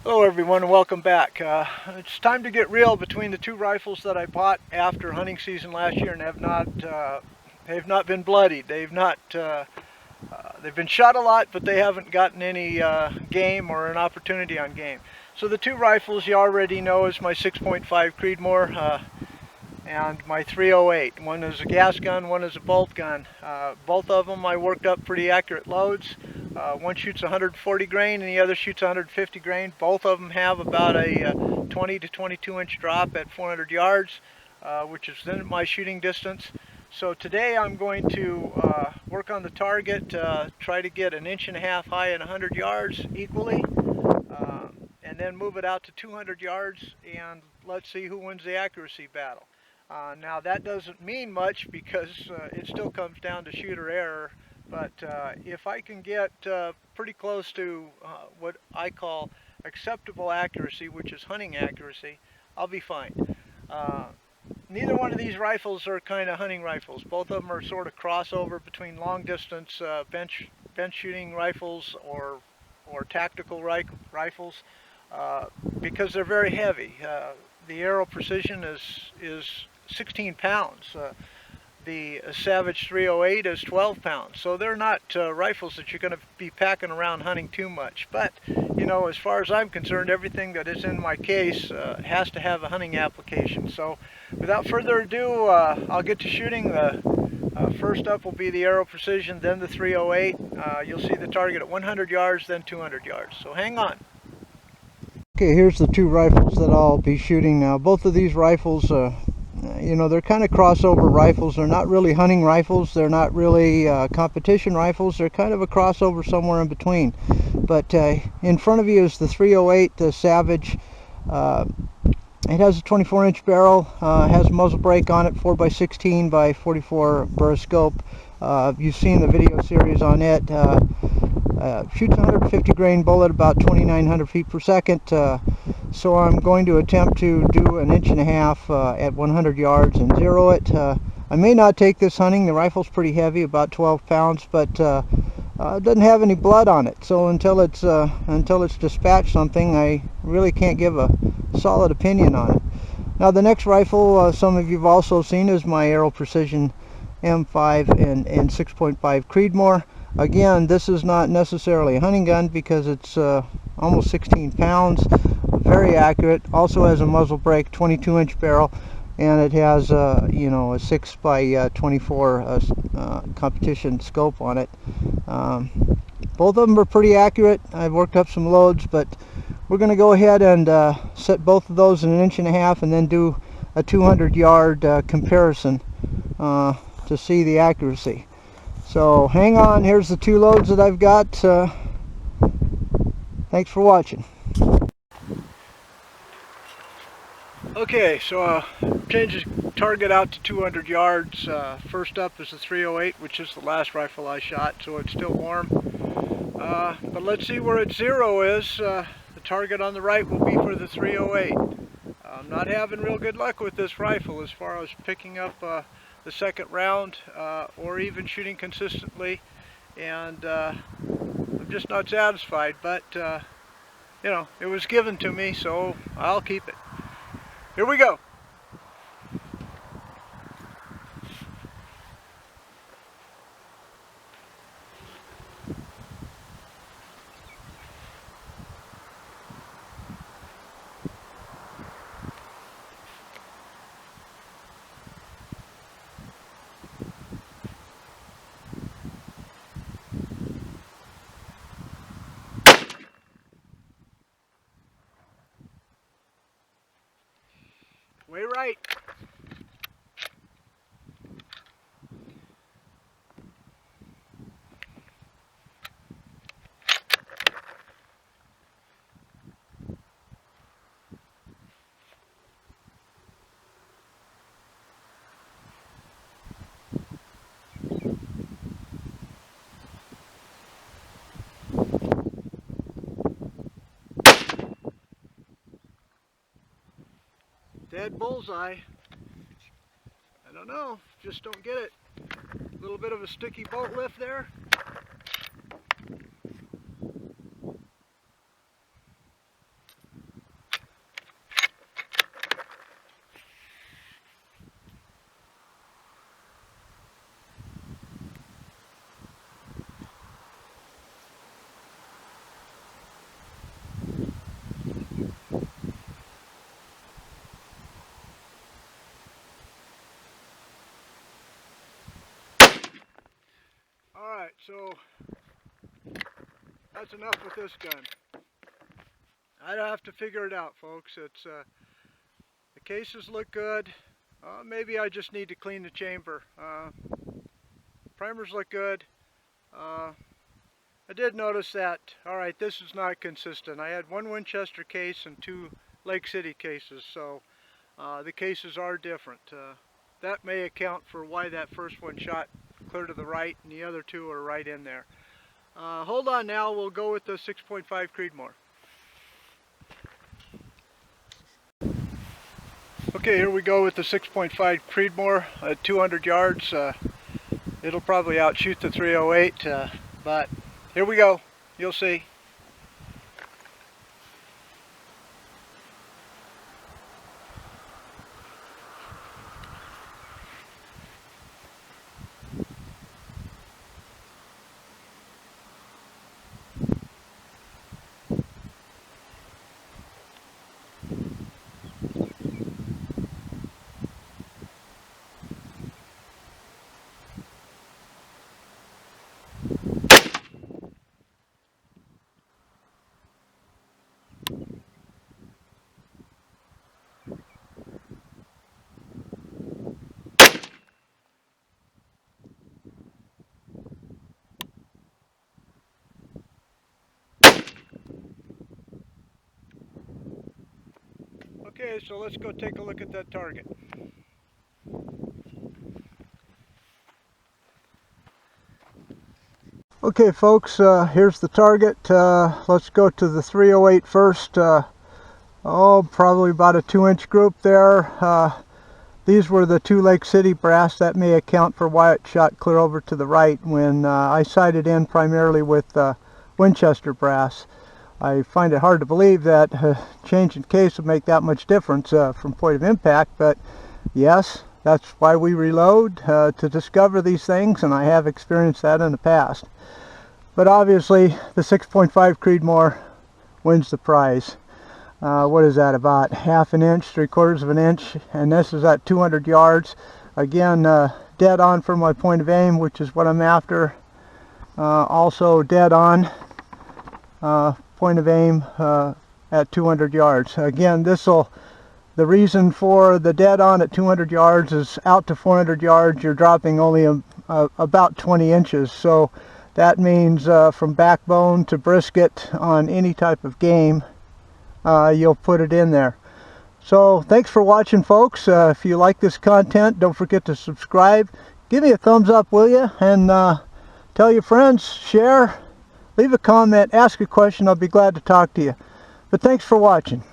Hello everyone and welcome back. It's time to get real between the two rifles that I bought after hunting season last year and have not been bloodied. They've been shot a lot, but they haven't gotten any game or an opportunity on game. So the two rifles you already know is my 6.5 Creedmoor and my 308. One is a gas gun, one is a bolt gun. Both of them I worked up pretty accurate loads. One shoots 140 grain and the other shoots 150 grain. Both of them have about a 20 to 22 inch drop at 400 yards, which is then my shooting distance. So today I'm going to work on the target, try to get 1.5 inches high at 100 yards equally, and then move it out to 200 yards and let's see who wins the accuracy battle. Now that doesn't mean much because it still comes down to shooter error. But if I can get pretty close to what I call acceptable accuracy, which is hunting accuracy, I'll be fine. Neither one of these rifles are kind of hunting rifles. Both of them are sort of crossover between long distance bench shooting rifles or tactical rifles because they're very heavy. The Aero Precision is 16 pounds. The Savage 308 is 12 pounds, so they're not rifles that you're going to be packing around hunting too much. But, you know, as far as I'm concerned, everything that is in my case has to have a hunting application. So, without further ado, I'll get to shooting. First up will be the Aero Precision, then the 308. You'll see the target at 100 yards, then 200 yards. So hang on. Okay, here's the two rifles that I'll be shooting now. Both of these rifles, you know, they're kind of crossover rifles. They're not really hunting rifles. They're not really competition rifles. They're kind of a crossover somewhere in between. But in front of you is the 308, the Savage. It has a 24-inch barrel, has a muzzle brake on it, 4x16 by 44 burr scope. You've seen the video series on it. Shoots 150 grain bullet about 2,900 feet per second. So I'm going to attempt to do 1.5 inches at 100 yards and zero it. I may not take this hunting. The rifle's pretty heavy, about 12 pounds, but it doesn't have any blood on it. So until it's dispatched something, I really can't give a solid opinion on it. Now the next rifle, some of you've also seen, is my Aero Precision M5 and 6.5 Creedmoor. Again, this is not necessarily a hunting gun because it's almost 16 pounds, very accurate. Also has a muzzle brake, 22-inch barrel, and it has you know, a 6x24 competition scope on it. Both of them are pretty accurate. I've worked up some loads, but we're going to go ahead and set both of those in 1.5 inches and then do a 200-yard comparison to see the accuracy. So hang on, here's the two loads that I've got. Thanks for watching. Okay, so change the target out to 200 yards. First up is the 308, which is the last rifle I shot, so it's still warm. But let's see where its zero is. The target on the right will be for the 308. I'm not having real good luck with this rifle as far as picking up the second round or even shooting consistently, and I'm just not satisfied, but you know, it was given to me, so I'll keep it. Here we go. Way right. Dead bullseye. I don't know, just don't get it. A little bit of a sticky bolt lift there. so that's enough with this gun. I don't have to figure it out, folks. It's the cases look good. Maybe I just need to clean the chamber. Primers look good. I did notice that, alright, this is not consistent. I had one Winchester case and two Lake City cases, so the cases are different. That may account for why that first one shot clear to the right and the other two are right in there. Hold on now, we'll go with the 6.5 Creedmoor. Okay, here we go with the 6.5 Creedmoor at 200 yards. It'll probably outshoot the 308, but here we go. You'll see. Okay, so let's go take a look at that target. Okay folks, here's the target. Let's go to the 308 first. Probably about a 2-inch group there. These were the two Lake City brass. That may account for why it shot clear over to the right when I sighted in primarily with Winchester brass. I find it hard to believe that change in case would make that much difference from point of impact, but yes, that's why we reload, to discover these things, and I have experienced that in the past. But obviously the 6.5 Creedmoor wins the prize. What is that, about ½ an inch, 3/4 of an inch, and this is at 200 yards. Again, dead on for my point of aim, which is what I'm after. Also dead on point of aim at 200 yards. Again, the reason for the dead on at 200 yards is out to 400 yards you're dropping only about 20 inches. So that means from backbone to brisket on any type of game, you'll put it in there. So thanks for watching, folks. If you like this content, don't forget to subscribe. Give me a thumbs up, will you? And tell your friends, share, leave a comment, ask a question. I'll be glad to talk to you. But thanks for watching.